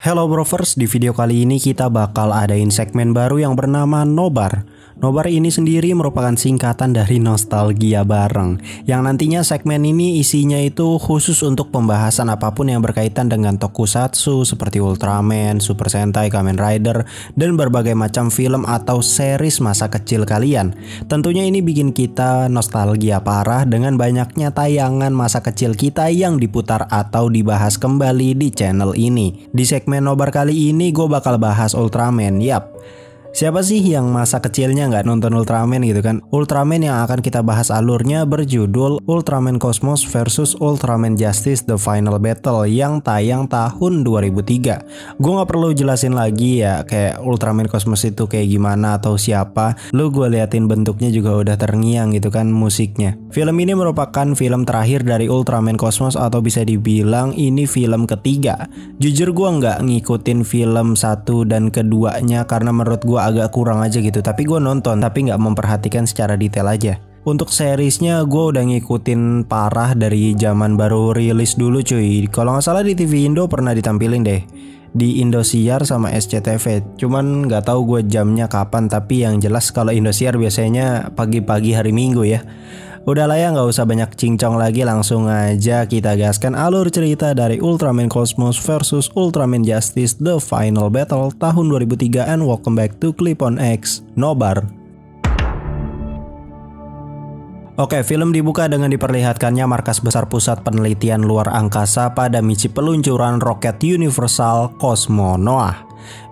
Hello Brovers, di video kali ini kita bakal adain segmen baru yang bernama Nobar. Nobar ini sendiri merupakan singkatan dari nostalgia bareng, yang nantinya segmen ini isinya itu khusus untuk pembahasan apapun yang berkaitan dengan tokusatsu seperti Ultraman, Super Sentai, Kamen Rider, dan berbagai macam film atau series masa kecil kalian. Tentunya ini bikin kita nostalgia parah dengan banyaknya tayangan masa kecil kita yang diputar atau dibahas kembali di channel ini. Di segmen Nobar kali ini gue bakal bahas Ultraman. Yap, siapa sih yang masa kecilnya nggak nonton Ultraman gitu kan? Ultraman yang akan kita bahas alurnya berjudul Ultraman Cosmos vs Ultraman Justice The Final Battle yang tayang tahun 2003. Gue nggak perlu jelasin lagi ya kayak Ultraman Cosmos itu kayak gimana atau siapa. Lu gue liatin bentuknya juga udah terngiang gitu kan musiknya. Film ini merupakan film terakhir dari Ultraman Cosmos atau bisa dibilang ini film ketiga. Jujur gue nggak ngikutin film 1 dan keduanya karena menurut gue agak kurang aja gitu, tapi gue nonton tapi nggak memperhatikan secara detail aja. Untuk seriesnya gue udah ngikutin parah dari zaman baru rilis dulu cuy. Kalau nggak salah di TV Indo pernah ditampilin deh di Indosiar sama SCTV. Cuman nggak tahu gue jamnya kapan, tapi yang jelas kalau Indosiar biasanya pagi-pagi hari Minggu ya. Udah lah ya, nggak usah banyak cincong lagi, langsung aja kita gaskan alur cerita dari Ultraman Cosmos vs Ultraman Justice The Final Battle tahun 2003. And welcome back to Clip on X Nobar. Oke, film dibuka dengan diperlihatkannya markas besar pusat penelitian luar angkasa pada misi peluncuran roket universal Cosmonoa.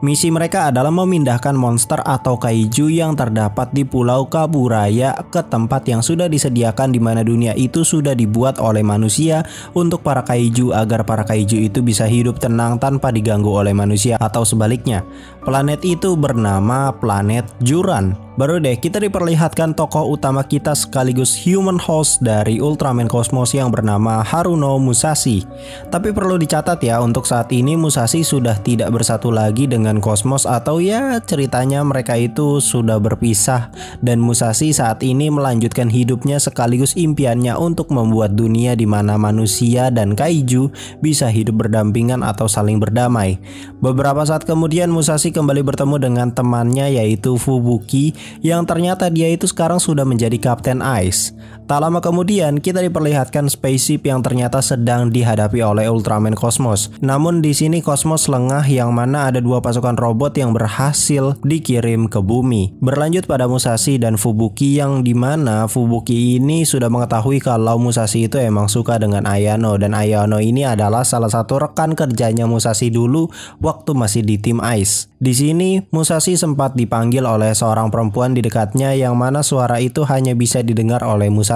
Misi mereka adalah memindahkan monster atau kaiju yang terdapat di Pulau Kaburaya ke tempat yang sudah disediakan di mana dunia itu sudah dibuat oleh manusia untuk para kaiju agar para kaiju itu bisa hidup tenang tanpa diganggu oleh manusia atau sebaliknya. Planet itu bernama planet Juran. Baru deh kita diperlihatkan tokoh utama kita sekaligus human host dari Ultraman Cosmos yang bernama Haruno Musashi. Tapi perlu dicatat ya, untuk saat ini Musashi sudah tidak bersatu lagi dengan Cosmos, atau ya ceritanya mereka itu sudah berpisah, dan Musashi saat ini melanjutkan hidupnya sekaligus impiannya untuk membuat dunia di mana manusia dan kaiju bisa hidup berdampingan atau saling berdamai. Beberapa saat kemudian Musashi kembali bertemu dengan temannya yaitu Fubuki, yang ternyata dia itu sekarang sudah menjadi Kapten Ice. Tak lama kemudian kita diperlihatkan spaceship yang ternyata sedang dihadapi oleh Ultraman Cosmos. Namun di sini Cosmos lengah, yang mana ada dua pasukan robot yang berhasil dikirim ke bumi. Berlanjut pada Musashi dan Fubuki, yang dimana Fubuki ini sudah mengetahui kalau Musashi itu emang suka dengan Ayano, dan Ayano ini adalah salah satu rekan kerjanya Musashi dulu waktu masih di tim Ice. Di sini Musashi sempat dipanggil oleh seorang perempuan di dekatnya, yang mana suara itu hanya bisa didengar oleh Musashi.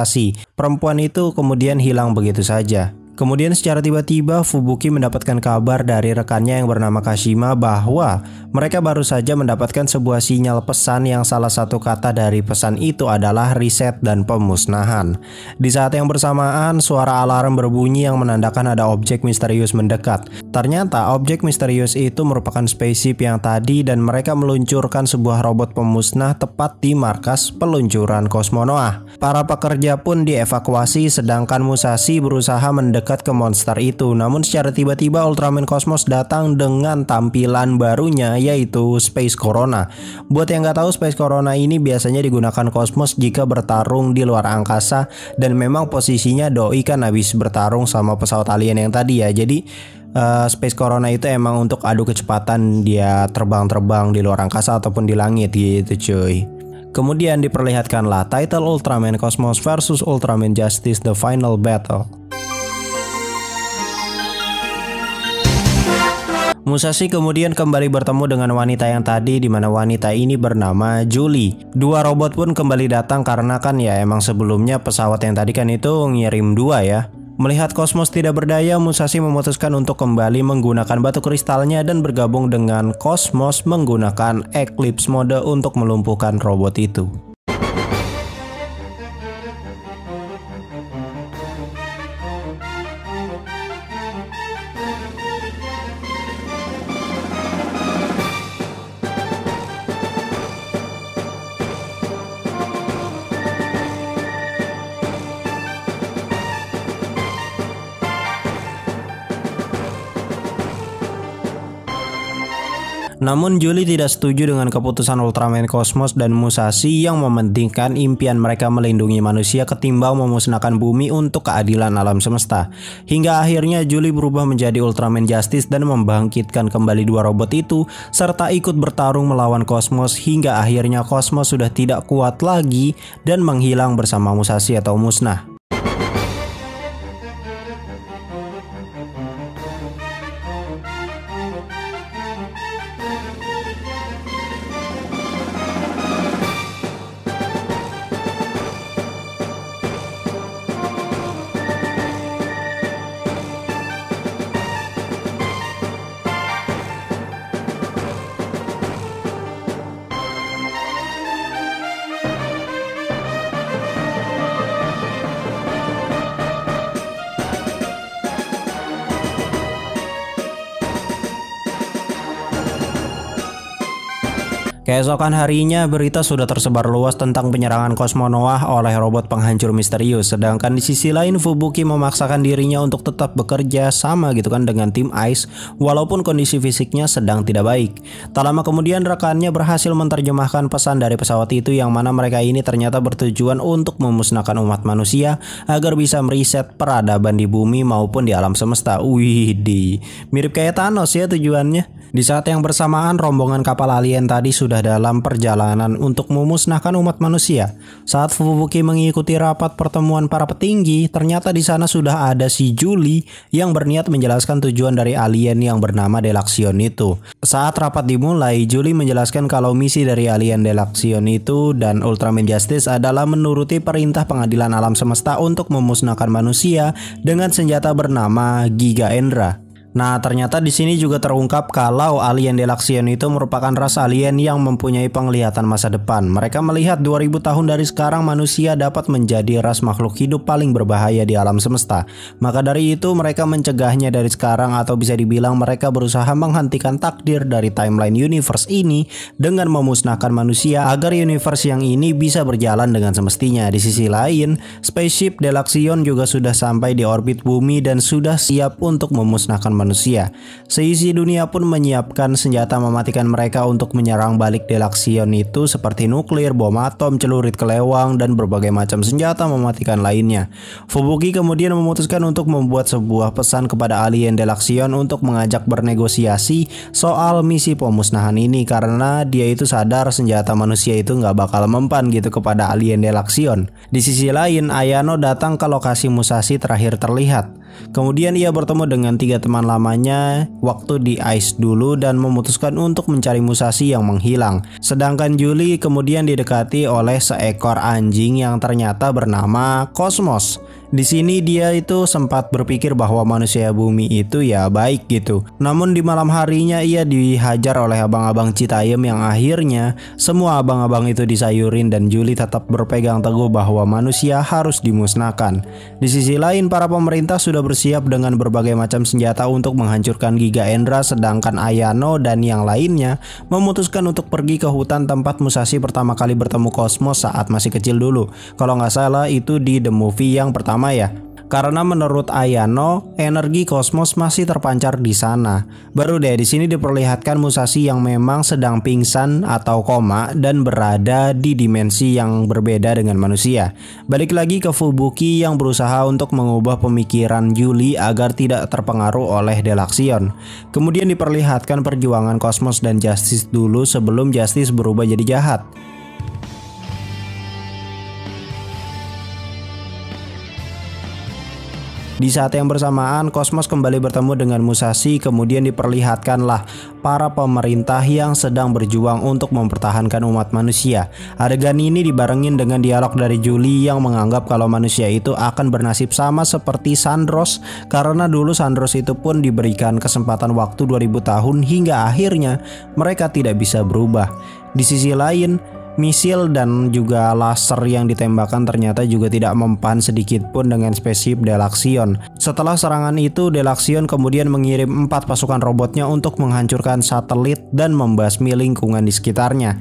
Perempuan itu kemudian hilang begitu saja. Kemudian secara tiba-tiba Fubuki mendapatkan kabar dari rekannya yang bernama Kashima bahwa mereka baru saja mendapatkan sebuah sinyal pesan yang salah satu kata dari pesan itu adalah riset dan pemusnahan. Di saat yang bersamaan suara alarm berbunyi yang menandakan ada objek misterius mendekat. Ternyata objek misterius itu merupakan spaceship yang tadi, dan mereka meluncurkan sebuah robot pemusnah tepat di markas peluncuran Cosmonoa. Para pekerja pun dievakuasi sedangkan Musashi berusaha mendekat ke monster itu. Namun secara tiba-tiba Ultraman Cosmos datang dengan tampilan barunya yaitu Space Corona. Buat yang nggak tahu, Space Corona ini biasanya digunakan Cosmos jika bertarung di luar angkasa, dan memang posisinya doi kan habis bertarung sama pesawat alien yang tadi ya. Jadi Space Corona itu emang untuk adu kecepatan dia terbang-terbang di luar angkasa ataupun di langit gitu cuy. Kemudian diperlihatkanlah title Ultraman Cosmos vs Ultraman Justice The Final Battle. Musashi kemudian kembali bertemu dengan wanita yang tadi, di mana wanita ini bernama Julie. Dua robot pun kembali datang karena kan ya emang sebelumnya pesawat yang tadi kan itu ngirim dua ya. Melihat Cosmos tidak berdaya, Musashi memutuskan untuk kembali menggunakan batu kristalnya dan bergabung dengan Cosmos menggunakan Eclipse mode untuk melumpuhkan robot itu. Namun Julie tidak setuju dengan keputusan Ultraman Cosmos dan Musashi yang mementingkan impian mereka melindungi manusia ketimbang memusnahkan bumi untuk keadilan alam semesta. Hingga akhirnya Julie berubah menjadi Ultraman Justice dan membangkitkan kembali dua robot itu serta ikut bertarung melawan Cosmos hingga akhirnya Cosmos sudah tidak kuat lagi dan menghilang bersama Musashi atau musnah. Keesokan harinya, berita sudah tersebar luas tentang penyerangan Cosmonoah oleh robot penghancur misterius. Sedangkan di sisi lain, Fubuki memaksakan dirinya untuk tetap bekerja sama gitu kan dengan tim Ice, walaupun kondisi fisiknya sedang tidak baik. Tak lama kemudian, rekannya berhasil menerjemahkan pesan dari pesawat itu yang mana mereka ini ternyata bertujuan untuk memusnahkan umat manusia agar bisa meriset peradaban di bumi maupun di alam semesta. Widih, mirip kayak Thanos ya tujuannya. Di saat yang bersamaan, rombongan kapal alien tadi sudah dalam perjalanan untuk memusnahkan umat manusia. Saat Fubuki mengikuti rapat pertemuan para petinggi, ternyata di sana sudah ada si Julie yang berniat menjelaskan tujuan dari alien yang bernama Delaxion itu. Saat rapat dimulai, Julie menjelaskan kalau misi dari alien Delaxion itu dan Ultraman Justice adalah menuruti perintah pengadilan alam semesta untuk memusnahkan manusia dengan senjata bernama Giga Endra. Nah, ternyata di sini juga terungkap kalau alien Delaxion itu merupakan ras alien yang mempunyai penglihatan masa depan. Mereka melihat 2000 tahun dari sekarang manusia dapat menjadi ras makhluk hidup paling berbahaya di alam semesta. Maka dari itu mereka mencegahnya dari sekarang, atau bisa dibilang mereka berusaha menghentikan takdir dari timeline universe ini dengan memusnahkan manusia agar universe yang ini bisa berjalan dengan semestinya. Di sisi lain, spaceship Delaxion juga sudah sampai di orbit bumi dan sudah siap untuk memusnahkan manusia. Seisi dunia pun menyiapkan senjata mematikan mereka untuk menyerang balik Delaxion itu seperti nuklir, bom atom, celurit kelewang, dan berbagai macam senjata mematikan lainnya. Fubuki kemudian memutuskan untuk membuat sebuah pesan kepada alien Delaxion untuk mengajak bernegosiasi soal misi pemusnahan ini karena dia itu sadar senjata manusia itu nggak bakal mempan gitu kepada alien Delaxion. Di sisi lain, Ayano datang ke lokasi Musashi terakhir terlihat. Kemudian ia bertemu dengan 3 teman lamanya waktu di Ice dulu dan memutuskan untuk mencari Musashi yang menghilang. Sedangkan Julie kemudian didekati oleh seekor anjing yang ternyata bernama Cosmos. Di sini dia itu sempat berpikir bahwa manusia bumi itu ya baik gitu. Namun di malam harinya ia dihajar oleh abang-abang Citayam yang akhirnya semua abang-abang itu disayurin dan Julie tetap berpegang teguh bahwa manusia harus dimusnahkan. Di sisi lain, para pemerintah sudah bersiap dengan berbagai macam senjata untuk menghancurkan Giga Endra, sedangkan Ayano dan yang lainnya memutuskan untuk pergi ke hutan tempat Musashi pertama kali bertemu Cosmos saat masih kecil dulu. Kalau nggak salah itu di The Movie yang pertama ya. Karena menurut Ayano, energi kosmos masih terpancar di sana. Baru deh di sini diperlihatkan Musashi yang memang sedang pingsan atau koma dan berada di dimensi yang berbeda dengan manusia. Balik lagi ke Fubuki yang berusaha untuk mengubah pemikiran Julie agar tidak terpengaruh oleh Delaxion. Kemudian diperlihatkan perjuangan Cosmos dan Justice dulu sebelum Justice berubah jadi jahat. Di saat yang bersamaan, Cosmos kembali bertemu dengan Musashi, kemudian diperlihatkanlah para pemerintah yang sedang berjuang untuk mempertahankan umat manusia. Adegan ini dibarengin dengan dialog dari Julie yang menganggap kalau manusia itu akan bernasib sama seperti Sandros, karena dulu Sandros itu pun diberikan kesempatan waktu 2000 tahun hingga akhirnya mereka tidak bisa berubah. Di sisi lain, misil dan juga laser yang ditembakkan ternyata juga tidak mempan sedikit pun dengan spaceship Delaxion. Setelah serangan itu, Delaxion kemudian mengirim 4 pasukan robotnya untuk menghancurkan satelit dan membasmi lingkungan di sekitarnya.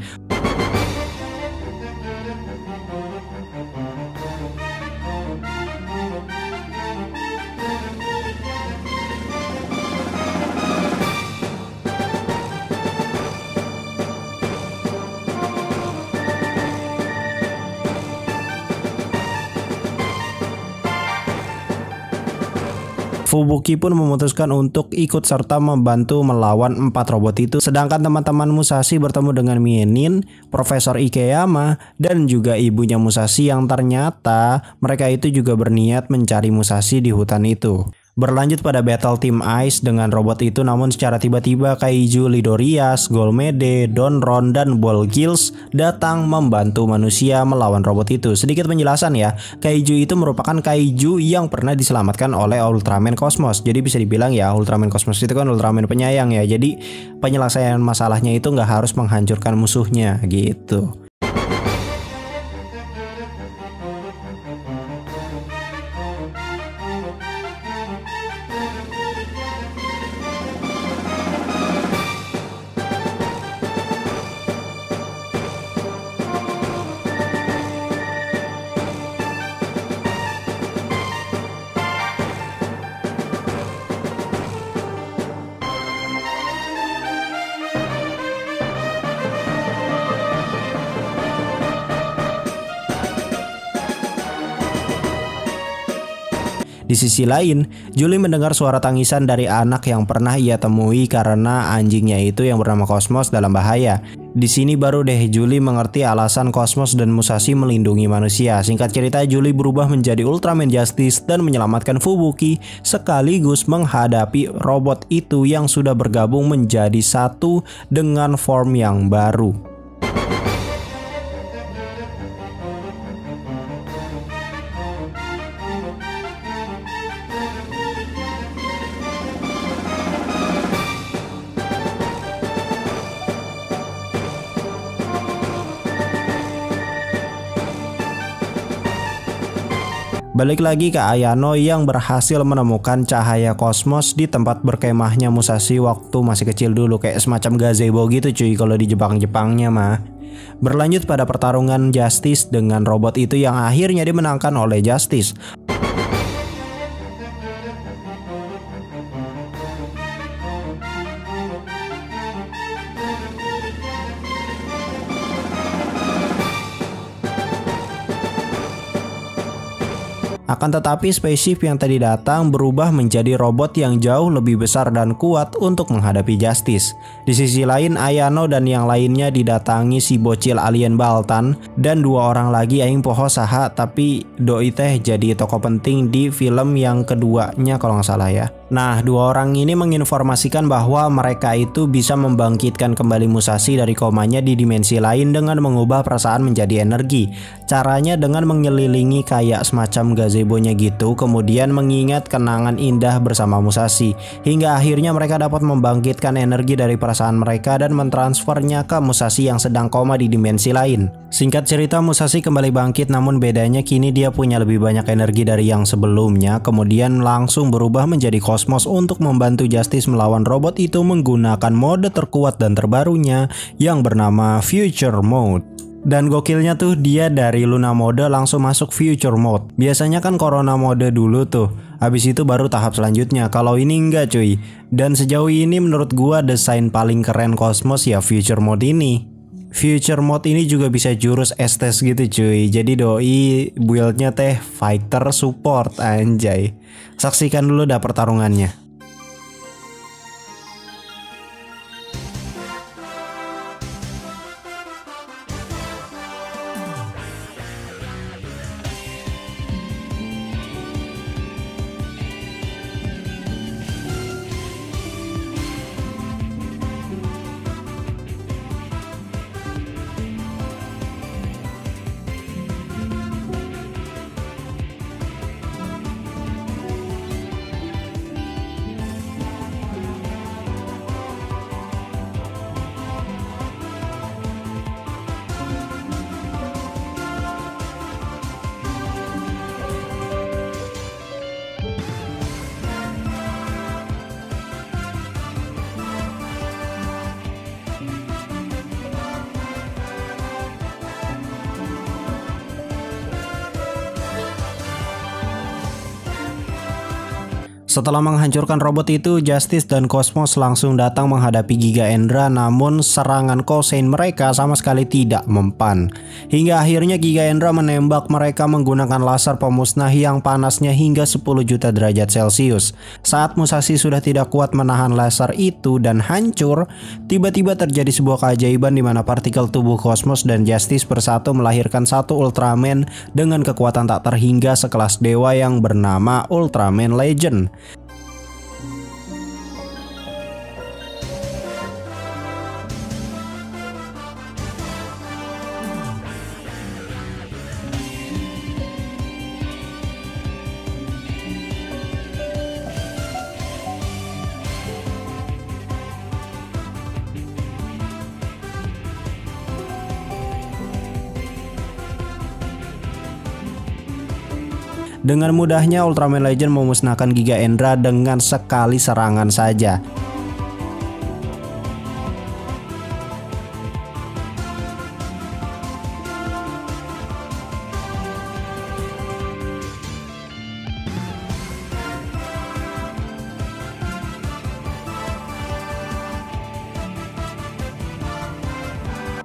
Fubuki pun memutuskan untuk ikut serta membantu melawan 4 robot itu. Sedangkan teman-teman Musashi bertemu dengan Mienin, Profesor Ikeyama, dan juga ibunya Musashi yang ternyata mereka itu juga berniat mencari Musashi di hutan itu. Berlanjut pada battle tim Ice dengan robot itu, namun secara tiba-tiba Kaiju Lidorias, Golmede, Donron, dan Bolgils datang membantu manusia melawan robot itu. Sedikit penjelasan ya, Kaiju itu merupakan Kaiju yang pernah diselamatkan oleh Ultraman Cosmos. Jadi bisa dibilang ya, Ultraman Cosmos itu kan Ultraman penyayang ya. Jadi penyelesaian masalahnya itu nggak harus menghancurkan musuhnya gitu. Di sisi lain, Julie mendengar suara tangisan dari anak yang pernah ia temui karena anjingnya itu yang bernama Cosmos dalam bahaya. Di sini baru deh Julie mengerti alasan Cosmos dan Musashi melindungi manusia. Singkat cerita, Julie berubah menjadi Ultraman Justice dan menyelamatkan Fubuki sekaligus menghadapi robot itu yang sudah bergabung menjadi satu dengan form yang baru. Balik lagi ke Ayano yang berhasil menemukan cahaya kosmos di tempat berkemahnya Musashi waktu masih kecil dulu, kayak semacam gazebo gitu cuy kalau di Jepang-Jepangnya mah. Berlanjut pada pertarungan Justice dengan robot itu yang akhirnya dimenangkan oleh Justice. Akan tetapi spaceship yang tadi datang berubah menjadi robot yang jauh lebih besar dan kuat untuk menghadapi Justice. Di sisi lain, Ayano dan yang lainnya didatangi si bocil alien Baltan dan 2 orang lagi aing poho saha, tapi doi teh jadi tokoh penting di film yang keduanya kalau nggak salah ya. Nah, 2 orang ini menginformasikan bahwa mereka itu bisa membangkitkan kembali Musashi dari komanya di dimensi lain dengan mengubah perasaan menjadi energi. Caranya dengan mengelilingi kayak semacam gazebo-nya gitu, kemudian mengingat kenangan indah bersama Musashi. Hingga akhirnya mereka dapat membangkitkan energi dari perasaan mereka dan mentransfernya ke Musashi yang sedang koma di dimensi lain. Singkat cerita, Musashi kembali bangkit, namun bedanya kini dia punya lebih banyak energi dari yang sebelumnya, kemudian langsung berubah menjadi Cosmos untuk membantu Justice melawan robot itu menggunakan mode terkuat dan terbarunya yang bernama Future Mode. Dan gokilnya tuh dia dari Luna mode langsung masuk Future Mode. Biasanya kan Corona mode dulu tuh, habis itu baru tahap selanjutnya. Kalau ini enggak cuy. Dan sejauh ini menurut gua desain paling keren Cosmos ya Future Mode ini. Future Mode ini juga bisa jurus Estes gitu cuy. Jadi doi buildnya teh fighter support anjay. Saksikan dulu dah pertarungannya. Setelah menghancurkan robot itu, Justice dan Cosmos langsung datang menghadapi Giga Endra, namun serangan Cosine mereka sama sekali tidak mempan. Hingga akhirnya Giga Endra menembak mereka menggunakan laser pemusnah yang panasnya hingga 10 juta derajat Celcius. Saat Musashi sudah tidak kuat menahan laser itu dan hancur, tiba-tiba terjadi sebuah keajaiban di mana partikel tubuh Cosmos dan Justice bersatu melahirkan satu Ultraman dengan kekuatan tak terhingga sekelas dewa yang bernama Ultraman Legend. Dengan mudahnya Ultraman Legend memusnahkan Giga Endra dengan sekali serangan saja.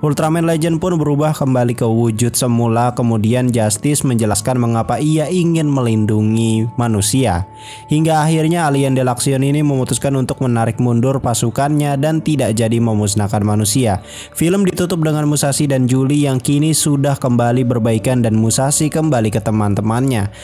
Ultraman Legend pun berubah kembali ke wujud semula. Kemudian Justice menjelaskan mengapa ia ingin melindungi manusia. Hingga akhirnya alien Delaxion ini memutuskan untuk menarik mundur pasukannya dan tidak jadi memusnahkan manusia. Film ditutup dengan Musashi dan Julie yang kini sudah kembali berbaikan dan Musashi kembali ke teman-temannya.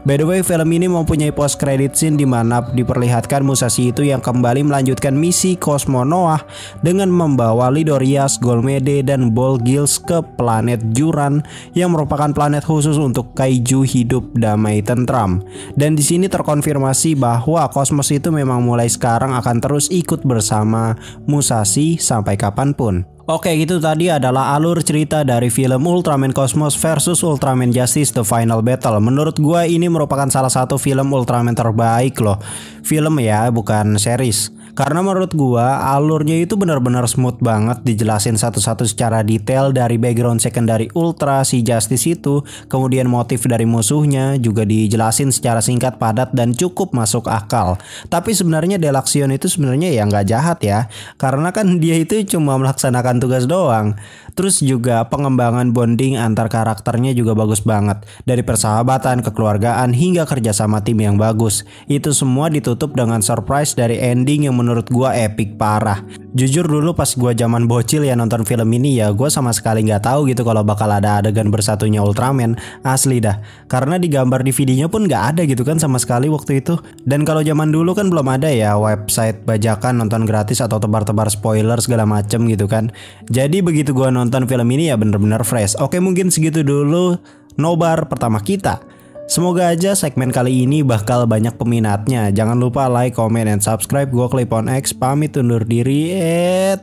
By the way, film ini mempunyai post credit scene di mana diperlihatkan Musashi itu yang kembali melanjutkan misi Cosmonoah dengan membawa Lidorias, Golmede, dan Bolgils ke planet Juran yang merupakan planet khusus untuk kaiju hidup damai tentram. Dan di sini terkonfirmasi bahwa Cosmos itu memang mulai sekarang akan terus ikut bersama Musashi sampai kapanpun. Oke, itu tadi adalah alur cerita dari film Ultraman Cosmos versus Ultraman Justice The Final Battle. Menurut gua ini merupakan salah satu film Ultraman terbaik loh. Film ya, bukan series. Karena menurut gua alurnya itu benar-benar smooth banget, dijelasin satu-satu secara detail dari background secondary Ultra si Justice itu, kemudian motif dari musuhnya juga dijelasin secara singkat, padat, dan cukup masuk akal. Tapi sebenarnya Delaxion itu sebenarnya ya nggak jahat ya, karena kan dia itu cuma melaksanakan tugas doang. Terus juga pengembangan bonding antar karakternya juga bagus banget, dari persahabatan, kekeluargaan, hingga kerjasama tim yang bagus. Itu semua ditutup dengan surprise dari ending yang menurut gua epic parah. Jujur dulu pas gua zaman bocil ya nonton film ini ya, gua sama sekali nggak tahu gitu kalau bakal ada adegan bersatunya Ultraman. Asli dah, karena di gambar DVD-nya pun nggak ada gitu kan sama sekali waktu itu. Dan kalau zaman dulu kan belum ada ya website bajakan nonton gratis atau tebar-tebar spoiler segala macem gitu kan. Jadi begitu gua nonton film ini ya bener-bener fresh. Oke, mungkin segitu dulu nobar pertama kita. Semoga aja segmen kali ini bakal banyak peminatnya. Jangan lupa like, comment, and subscribe. Gua Clipon X pamit undur diri.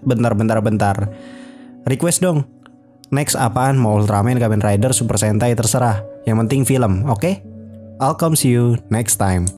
Bentar. Request dong. Next apaan? Mau Ultraman, Kamen Rider, Super Sentai, terserah. Yang penting film, oke? I'll come see you next time.